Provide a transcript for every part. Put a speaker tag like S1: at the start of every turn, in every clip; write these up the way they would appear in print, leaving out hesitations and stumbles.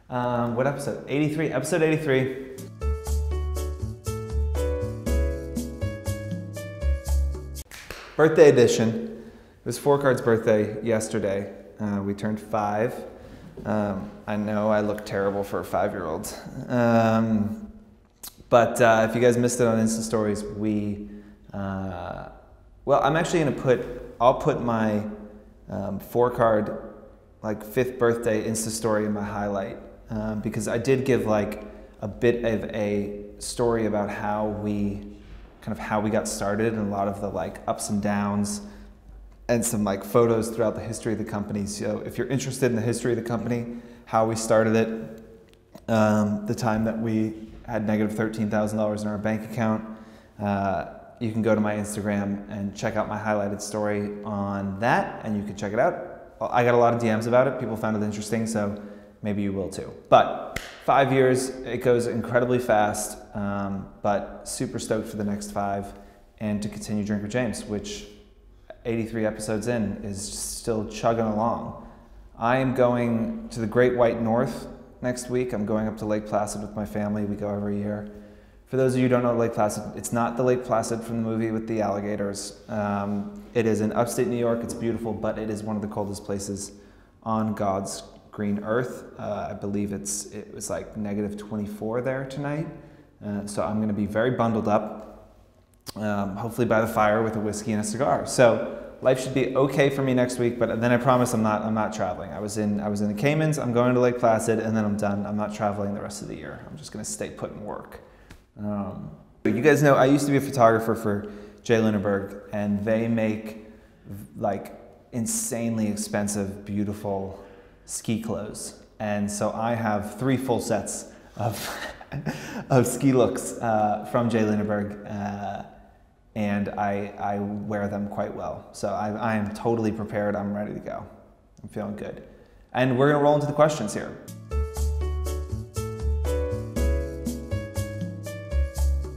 S1: What episode? 83, episode 83. Birthday edition. It was Fohr birthday yesterday. We turned 5. I know I look terrible for a 5-year-old. But if you guys missed it on Insta Stories, well, I'm actually I'll put my Fohr like 5th birthday Insta story in my highlight, because I did give like a bit of a story about how we got started and a lot of the like ups and downs and some like photos throughout the history of the company. So if you're interested in the history of the company, how we started it, the time that we had negative $13,000 in our bank account, you can go to my Instagram and check out my highlighted story on that, and you can check it out. I got a lot of DMs about it. People found it interesting, so maybe you will too. But 5 years, it goes incredibly fast, but super stoked for the next 5 and to continue Drink with James, which 83 episodes in is still chugging along. I am going to the Great White North next week. I'm going up to Lake Placid with my family. We go every year. For those of you who don't know Lake Placid, it's not the Lake Placid from the movie with the alligators. It is in upstate New York. It's beautiful, but it is one of the coldest places on God's green earth. I believe it was like negative 24 there tonight. So I'm going to be very bundled up, hopefully by the fire with a whiskey and a cigar. So life should be okay for me next week, but then I promise I'm not traveling. I was in the Caymans, I'm going to Lake Placid, and then I'm done. I'm not traveling the rest of the year. I'm just going to stay put and work. You guys know I used to be a photographer for J. Lindeberg, and they make like insanely expensive, beautiful ski clothes. And so I have 3 full sets of of ski looks from J. Lindeberg, and I wear them quite well. So I am totally prepared. I'm ready to go. I'm feeling good. And we're gonna roll into the questions here.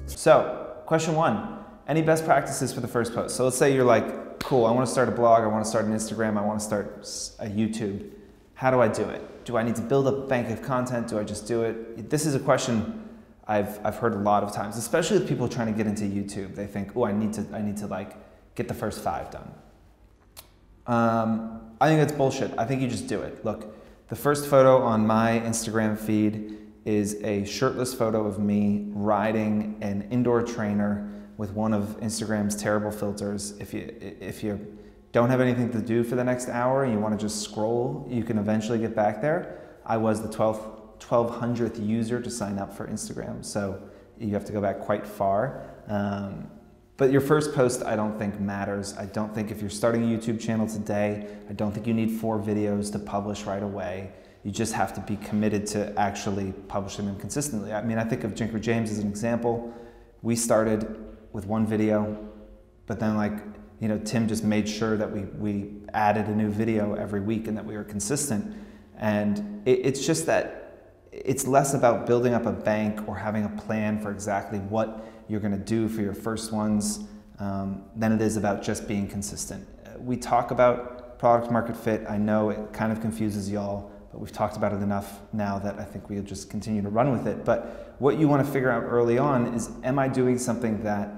S1: So, question 1, any best practices for the first post? So let's say you're like, cool, I want to start a blog, I want to start an Instagram, I want to start a YouTube. How do I do it? Do I need to build a bank of content? Do I just do it? This is a question I've heard a lot of times, especially with people trying to get into YouTube. They think, oh, I need to like get the first 5 done. I think that's bullshit. I think you just do it. Look, the first photo on my Instagram feed is a shirtless photo of me riding an indoor trainer with one of Instagram's terrible filters. If you don't have anything to do for the next hour and you want to just scroll, you can eventually get back there. I was the 1200th user to sign up for Instagram, so you have to go back quite far. But your first post, I don't think matters. I don't think if you're starting a YouTube channel today, I don't think you need 4 videos to publish right away. You just have to be committed to actually publishing them consistently. I mean, I think of Drink with James as an example. We started with 1 video, but then Tim just made sure that we added a new video every week and that we were consistent. And it's just that it's less about building up a bank or having a plan for exactly what you're gonna do for your first ones than it is about just being consistent. We talk about product market fit. I know it kind of confuses y'all, but we've talked about it enough now that I think we'll just continue to run with it. But what you want to figure out early on is, am I doing something that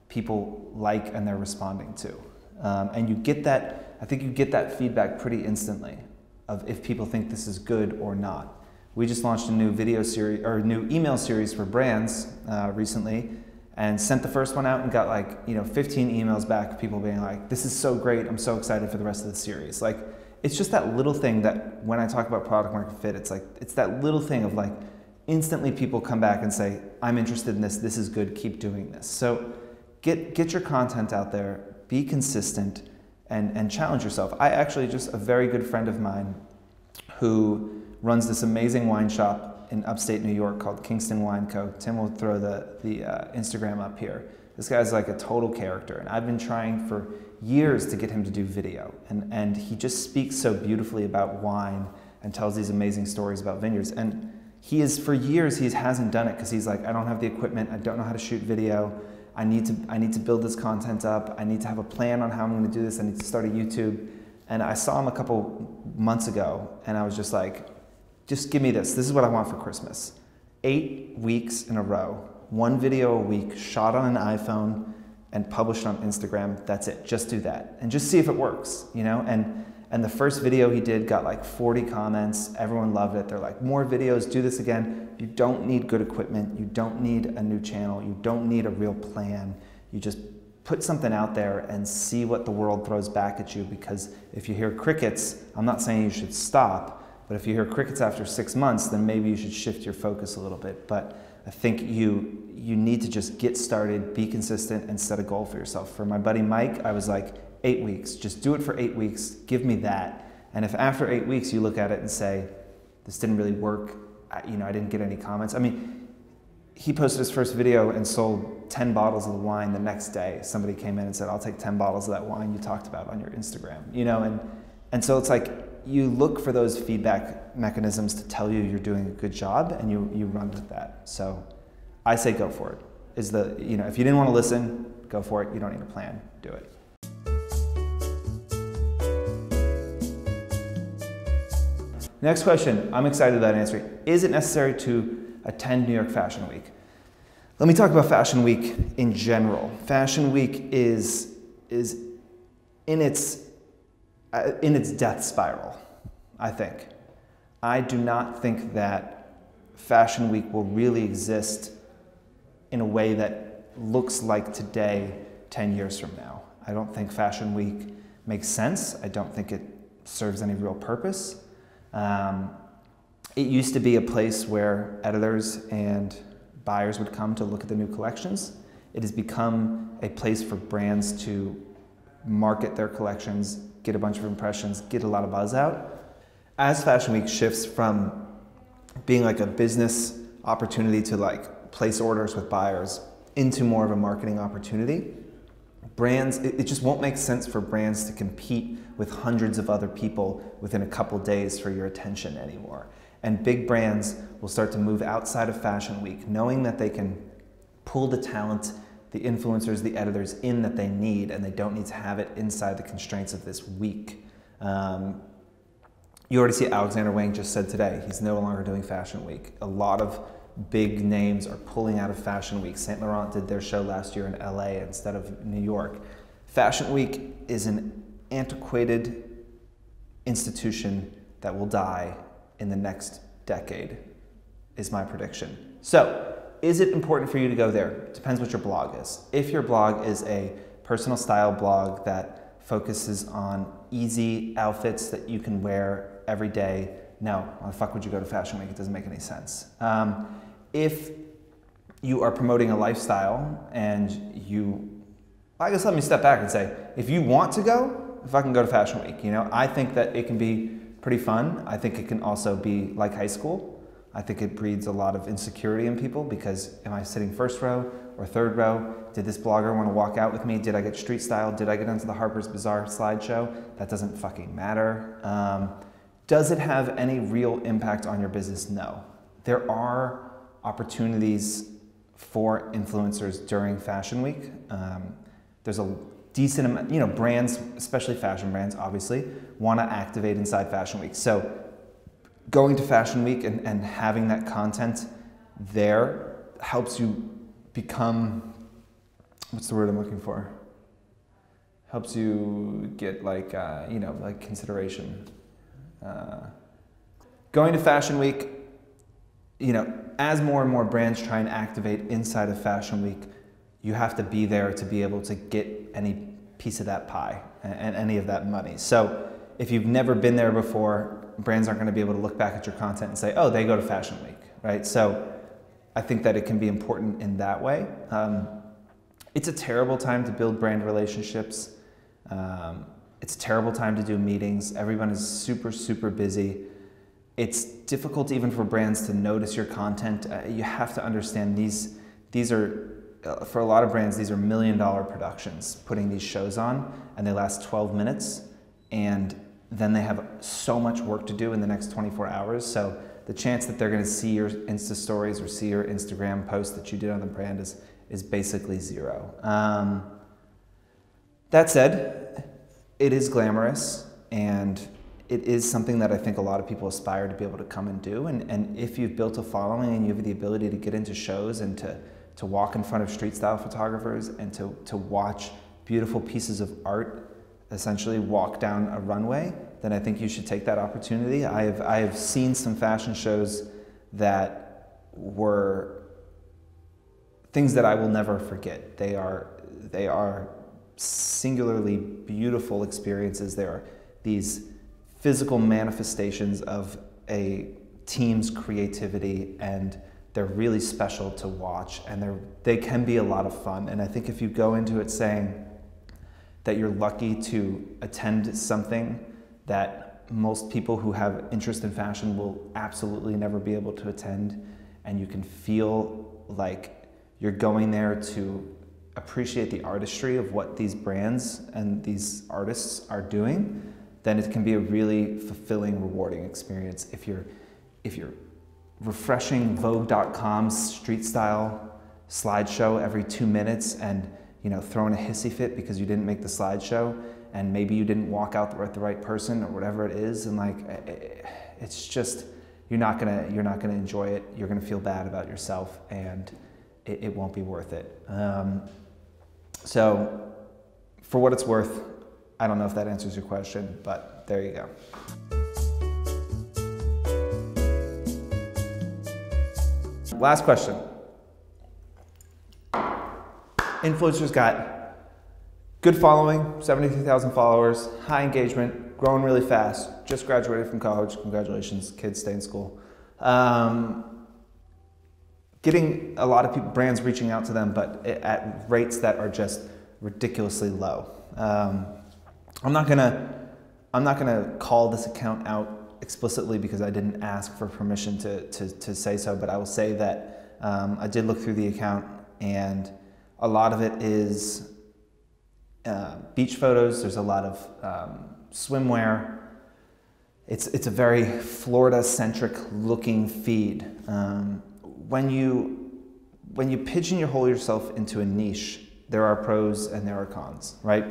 S1: people like and they're responding to? And you get that, I think you get that feedback pretty instantly of if people think this is good or not. We just launched a new video series, or new email series for brands recently, and sent the first one out and got 15 emails back, people being like, this is so great, I'm so excited for the rest of the series. It's just that little thing that when I talk about product market fit, it's that little thing of instantly people come back and say, I'm interested in this, this is good, keep doing this. So get your content out there, be consistent, and challenge yourself. I actually, just a very good friend of mine who runs this amazing wine shop in upstate New York called Kingston Wine Co. Tim will throw the Instagram up here. This guy's like a total character, and I've been trying for years to get him to do video, and he just speaks so beautifully about wine and tells these amazing stories about vineyards. And for years he hasn't done it because he's like, I don't have the equipment, I don't know how to shoot video, I need to build this content up, I need to have a plan on how I'm going to do this, I need to start a YouTube. And I saw him a couple months ago, and I was just like, just give me this. This is what I want for Christmas. 8 weeks in a row, 1 video a week, shot on an iPhone and published on Instagram. That's it. Just do that and just see if it works, you know? And the first video he did got like 40 comments. Everyone loved it. They're like, more videos, do this again. You don't need good equipment. You don't need a new channel. You don't need a real plan. You just put something out there and see what the world throws back at you, because if you hear crickets, I'm not saying you should stop, but if you hear crickets after 6 months, then maybe you should shift your focus a little bit. But I think you need to just get started, be consistent, and set a goal for yourself. For my buddy Mike, I was like, 8 weeks, just do it for 8 weeks, give me that. And if after 8 weeks you look at it and say, this didn't really work, I didn't get any comments. I mean, he posted his first video and sold 10 bottles of the wine the next day. Somebody came in and said, I'll take 10 bottles of that wine you talked about on your Instagram, and so it's like, you look for those feedback mechanisms to tell you you're doing a good job, and you run with that. So I say go for it. If you didn't want to listen, go for it. You don't need a plan, do it. Next question, I'm excited about answering. Is it necessary to attend New York Fashion Week? Let me talk about Fashion Week in general. Fashion Week is in its death spiral, I think. I do not think that Fashion Week will really exist in a way that looks like today 10 years from now. I don't think Fashion Week makes sense. I don't think it serves any real purpose. It used to be a place where editors and buyers would come to look at the new collections. It has become a place for brands to market their collections, get a bunch of impressions, get a lot of buzz out. As Fashion Week shifts from being like a business opportunity to like place orders with buyers into more of a marketing opportunity, it just won't make sense for brands to compete with hundreds of other people within a couple days for your attention anymore. And big brands will start to move outside of Fashion Week, knowing that they can pull the talent, the influencers, the editors in that they need, and they don't need to have it inside the constraints of this week. You already see Alexander Wang just said today, he's no longer doing Fashion Week. A lot of big names are pulling out of Fashion Week. Saint Laurent did their show last year in LA instead of New York. Fashion Week is an antiquated institution that will die in the next decade, is my prediction. So, is it important for you to go there? Depends what your blog is. If your blog is a personal style blog that focuses on easy outfits that you can wear every day, no, why the fuck would you go to Fashion Week? It doesn't make any sense. If you are promoting a lifestyle and I guess let me step back and say, if you want to go, fucking go to Fashion Week. I think that it can be pretty fun. I think it can also be like high school. I think it breeds a lot of insecurity in people because am I sitting first row or third row? Did this blogger want to walk out with me? Did I get street style? Did I get onto the Harper's Bazaar slideshow? That doesn't fucking matter. Does it have any real impact on your business? No. There are opportunities for influencers during Fashion Week. There's a decent amount, brands, especially fashion brands, obviously, want to activate inside Fashion Week. So going to Fashion Week and having that content there helps you become, what's the word I'm looking for? Helps you get like consideration. Going to Fashion Week, as more and more brands try and activate inside of Fashion Week, you have to be there to be able to get any piece of that pie and any of that money. So if you've never been there before, brands aren't going to be able to look back at your content and say, oh, they go to Fashion Week, right? So I think that it can be important in that way. It's a terrible time to build brand relationships. It's a terrible time to do meetings. Everyone is super, super busy. It's difficult even for brands to notice your content. You have to understand these are, for a lot of brands, these are $1 million productions putting these shows on, and they last 12 minutes, and then they have so much work to do in the next 24 hours. So the chance that they're gonna see your Insta stories or see your Instagram post that you did on the brand is basically zero. That said, it is glamorous, and it is something that I think a lot of people aspire to be able to come and do. And if you've built a following and you have the ability to get into shows and to walk in front of street style photographers and to watch beautiful pieces of art essentially walk down a runway, then I think you should take that opportunity. I have seen some fashion shows that were things that I will never forget. They are singularly beautiful experiences. They are these physical manifestations of a team's creativity, and they're really special to watch, and they can be a lot of fun. And I think if you go into it saying that you're lucky to attend something that most people who have interest in fashion will absolutely never be able to attend, and you can feel like you're going there to appreciate the artistry of what these brands and these artists are doing, then it can be a really fulfilling, rewarding experience. If you're refreshing Vogue.com's street style slideshow every 2 minutes and throwing a hissy fit because you didn't make the slideshow, and maybe you didn't walk out with the right person or whatever it is, and it's just, you're not gonna enjoy it. You're gonna feel bad about yourself, and it won't be worth it. So for what it's worth, I don't know if that answers your question, but there you go. Last question. Influencers got good following, 73,000 followers, high engagement, growing really fast, just graduated from college, congratulations, kids stay in school. Getting a lot of people, brands reaching out to them, but at rates that are just ridiculously low. I'm not gonna call this account out explicitly because I didn't ask for permission to say so, but I will say that I did look through the account, and a lot of it is beach photos. There's a lot of swimwear. It's a very Florida-centric looking feed. When you pigeonhole yourself into a niche, there are pros and there are cons, right?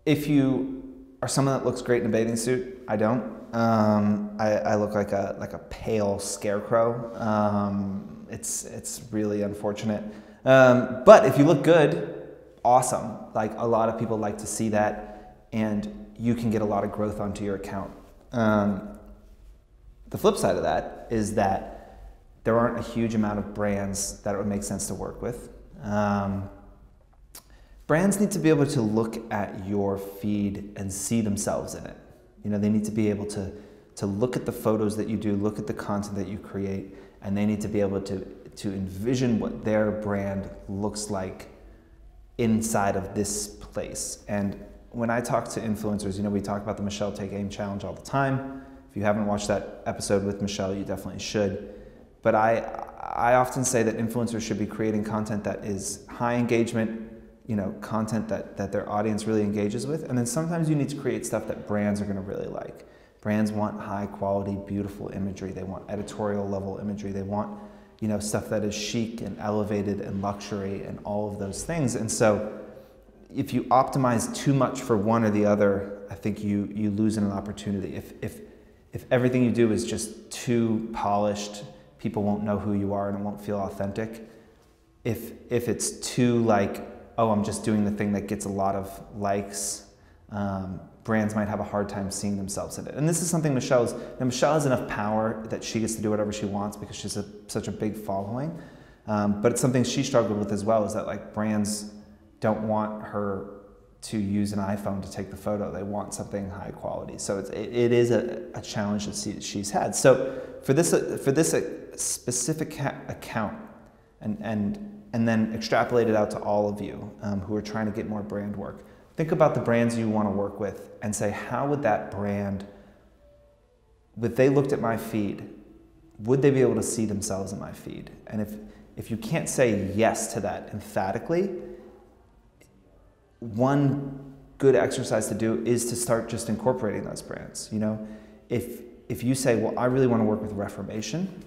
S1: If you are someone that looks great in a bathing suit, I don't. I look like a pale scarecrow. It's really unfortunate. But if you look good, awesome. Like, a lot of people like to see that, and you can get a lot of growth onto your account. The flip side of that is that there aren't a huge amount of brands that it would make sense to work with. Brands need to be able to look at your feed and see themselves in it. They need to be able to look at the photos that you do, look at the content that you create, and they need to be able to envision what their brand looks like inside of this place. And when I talk to influencers, we talk about the Michelle Take Aim Challenge all the time. If you haven't watched that episode with Michelle, you definitely should. But I often say that influencers should be creating content that is high engagement, content that their audience really engages with. And then sometimes you need to create stuff that brands are gonna really like. Brands want high quality, beautiful imagery. They want editorial level imagery. They want, stuff that is chic and elevated and luxury and all of those things. And so if you optimize too much for one or the other, I think you lose an opportunity. If everything you do is just too polished, people won't know who you are and it won't feel authentic. If it's too like, oh, I'm just doing the thing that gets a lot of likes, brands might have a hard time seeing themselves in it. And this is something Michelle has enough power that she gets to do whatever she wants because she's such a big following. But it's something she struggled with as well, is that brands don't want her to use an iPhone to take the photo. They want something high quality. So it is a challenge that she's had. So for this specific account, and then extrapolate it out to all of you who are trying to get more brand work, think about the brands you want to work with and say, how would that brand, if they looked at my feed, would they be able to see themselves in my feed? And if you can't say yes to that emphatically, one good exercise to do is to start just incorporating those brands. If you say, well, I really want to work with Reformation,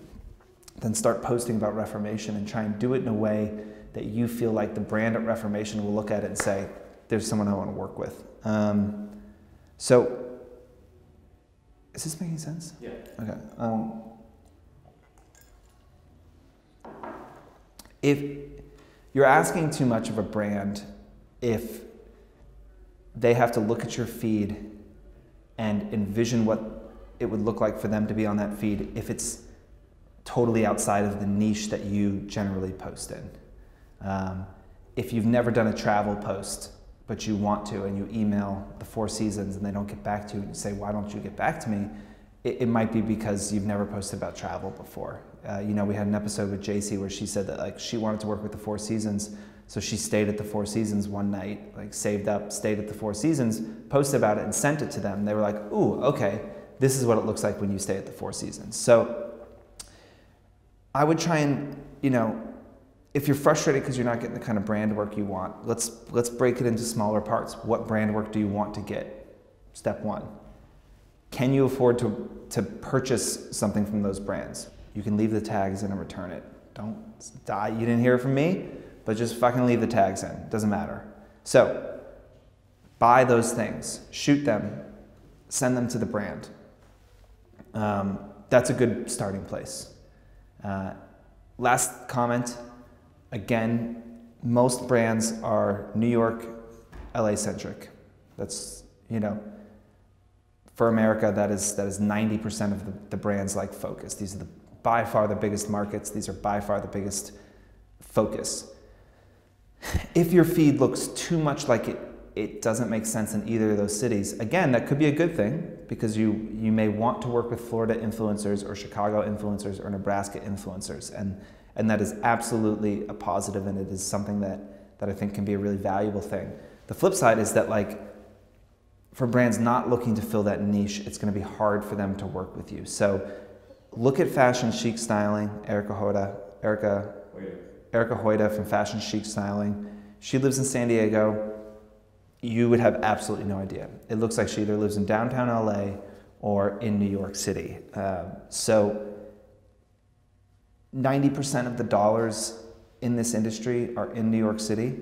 S1: then start posting about Reformation and try and do it in a way that you feel like the brand at Reformation will look at it and say, there's someone I want to work with. So, is this making sense?
S2: Yeah.
S1: Okay. If you're asking too much of a brand, if they have to look at your feed and envision what it would look like for them to be on that feed, if it's totally outside of the niche that you generally post in. If you've never done a travel post, but you want to, and you email the Four Seasons and they don't get back to you, and you say, why don't you get back to me? It might be because you've never posted about travel before. You know, we had an episode with JC where she said that like she wanted to work with the Four Seasons, so she stayed at the Four Seasons one night, like saved up, stayed at the Four Seasons, posted about it and sent it to them. They were like, ooh, okay, this is what it looks like when you stay at the Four Seasons. So I would try and, you know, if you're frustrated because you're not getting the kind of brand work you want, let's break it into smaller parts. What brand work do you want to get? Step one. Can you afford to purchase something from those brands? You can leave the tags in and return it. Don't die. You didn't hear it from me, but just fucking leave the tags in. Doesn't matter. So buy those things, shoot them, send them to the brand. That's a good starting place. Last comment, again, most brands are New York, LA centric. That's, you know, for America, that is 90% of the brands like focus. These are by far the biggest markets. These are by far the biggest focus. If your feed looks too much like it doesn't make sense in either of those cities, again, that could be a good thing because you may want to work with Florida influencers or Chicago influencers or Nebraska influencers, and that is absolutely a positive, and it is something that I think can be a really valuable thing. The flip side is that, like, for brands not looking to fill that niche, it's going to be hard for them to work with you. So look at Fashion Chic Styling, Erica Hoyda from Fashion Chic Styling. She lives in San Diego. You would have absolutely no idea. It looks like she either lives in downtown LA or in New York City. So 90% of the dollars in this industry are in New York City.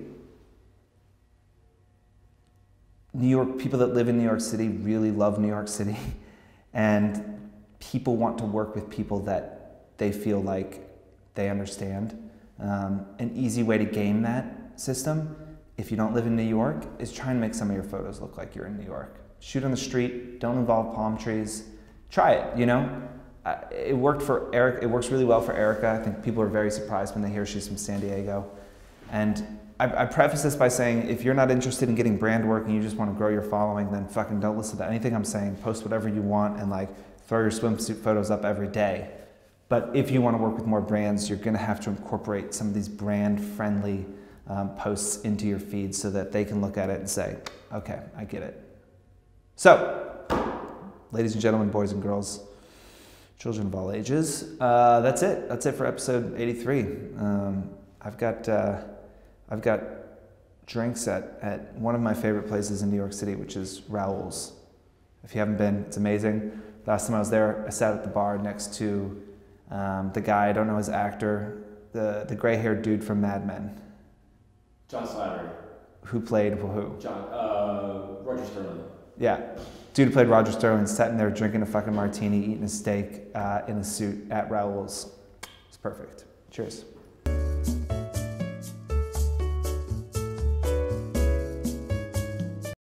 S1: New York, people that live in New York City really love New York City, and people want to work with people that they feel like they understand. An easy way to game that system, if you don't live in New York, is try and make some of your photos look like you're in New York. Shoot on the street, don't involve palm trees, try it, you know? It worked for Eric, it works really well for Erica. I think people are very surprised when they hear she's from San Diego. And I preface this by saying, if you're not interested in getting brand work and you just want to grow your following, then fucking don't listen to anything I'm saying. Post whatever you want and like throw your swimsuit photos up every day. But if you want to work with more brands, you're going to have to incorporate some of these brand-friendly posts into your feed so that they can look at it and say, okay, I get it. So, ladies and gentlemen, boys and girls, children of all ages, that's it. That's it for episode 83. I've got drinks at one of my favorite places in New York City, which is Raoul's. If you haven't been, it's amazing. Last time I was there, I sat at the bar next to the guy, I don't know his actor, the gray-haired dude from Mad Men.
S2: John Slattery.
S1: Who played who?
S2: Roger Sterling.
S1: Yeah. Dude who played Roger Sterling, sitting there drinking a fucking martini, eating a steak in a suit at Raoul's. It's perfect. Cheers.